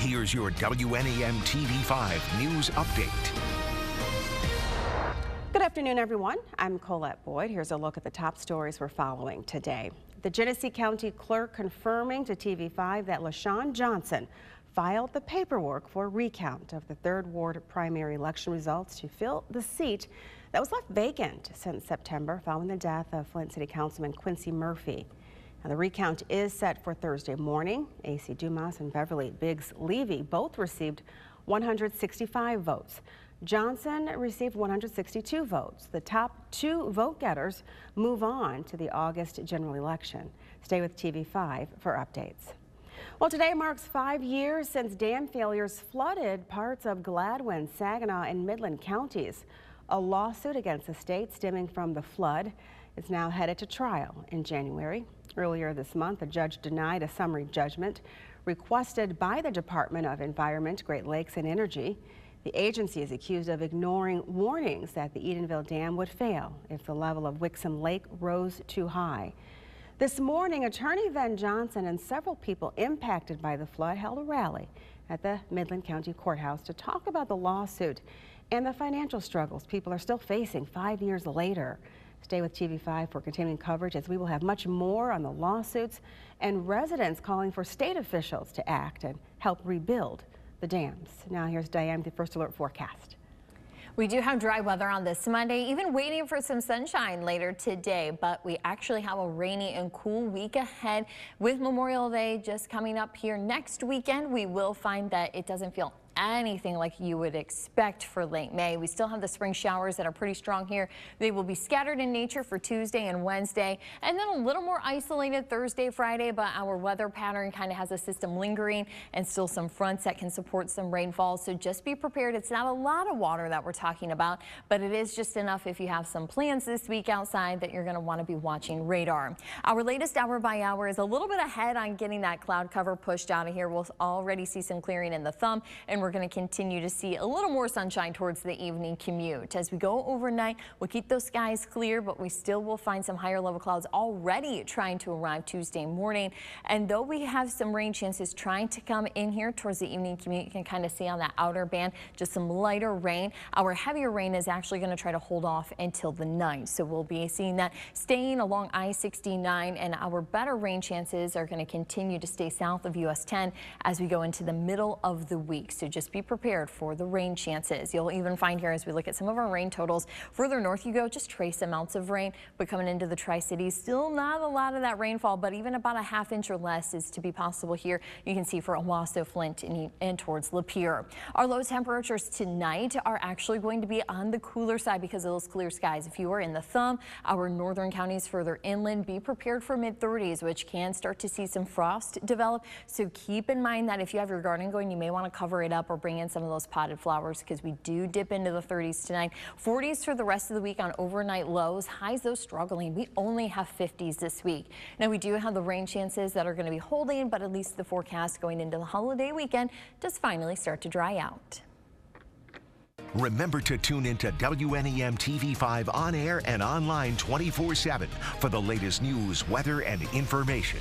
here's your WNEM TV5 News Update. Good afternoon, everyone. I'm Colette Boyd. Here's a look at the top stories we're following today. The Genesee County Clerk confirming to TV5 that LaShawn Johnson filed the paperwork for a recount of the 3rd Ward primary election results to fill the seat that was left vacant since September following the death of Flint City Councilman Quincy Murphy. Now, the recount is set for Thursday morning. A.C. Dumas and Beverly Biggs Levy both received 165 votes. Johnson received 162 votes. The top 2 vote getters move on to the August general election. Stay with TV5 for updates. Well, today marks 5 years since dam failures flooded parts of Gladwin, Saginaw, and Midland counties. A lawsuit against the state stemming from the flood is now headed to trial in January. Earlier this month, a judge denied a summary judgment requested by the Department of Environment, Great Lakes, and Energy. The agency is accused of ignoring warnings that the Edenville Dam would fail if the level of Wixom Lake rose too high. This morning, attorney Ben Johnson and several people impacted by the flood held a rally at the Midland County Courthouse to talk about the lawsuit and the financial struggles people are still facing 5 years later. Stay with TV5 for continuing coverage, as we will have much more on the lawsuits and residents calling for state officials to act and help rebuild the dams. Now here's Diane with the First Alert forecast. We do have dry weather on this Monday, even waiting for some sunshine later today, but we actually have a rainy and cool week ahead. With Memorial Day just coming up here next weekend, we will find that it doesn't feel anything like you would expect for late May. We still have the spring showers that are pretty strong here. They will be scattered in nature for Tuesday and Wednesday, and then a little more isolated Thursday, Friday, but our weather pattern kind of has a system lingering and still some fronts that can support some rainfall. So just be prepared. It's not a lot of water that we're talking about, but it is just enough if you have some plans this week outside that you're going to want to be watching radar. Our latest hour by hour is a little bit ahead on getting that cloud cover pushed out of here. We'll already see some clearing in the thumb, and we're going to continue to see a little more sunshine towards the evening commute. As we go overnight, we'll keep those skies clear, but we still will find some higher level clouds already trying to arrive Tuesday morning. And though we have some rain chances trying to come in here towards the evening commute, you can kind of see on that outer band just some lighter rain. Our heavier rain is actually going to try to hold off until the night. So we'll be seeing that staying along I-69, and our better rain chances are going to continue to stay south of US 10 as we go into the middle of the week. So just be prepared for the rain chances. You'll even find here as we look at some of our rain totals, further north you go, just trace amounts of rain, but coming into the Tri-Cities, still not a lot of that rainfall, but even about a ½ inch or less is to be possible here. You can see for Owasso, Flint, and towards Lapeer. Our low temperatures tonight are actually going to be on the cooler side because of those clear skies. If you are in the thumb, our northern counties further inland, be prepared for mid-30s, which can start to see some frost develop. So keep in mind that if you have your garden going, you may want to cover it up or bring in some of those potted flowers, because we do dip into the 30s tonight. 40s for the rest of the week on overnight lows. Highs, though, struggling. We only have 50s this week. Now, we do have the rain chances that are going to be holding, but at least the forecast going into the holiday weekend does finally start to dry out. Remember to tune into WNEM TV5 on air and online 24/7 for the latest news, weather, and information.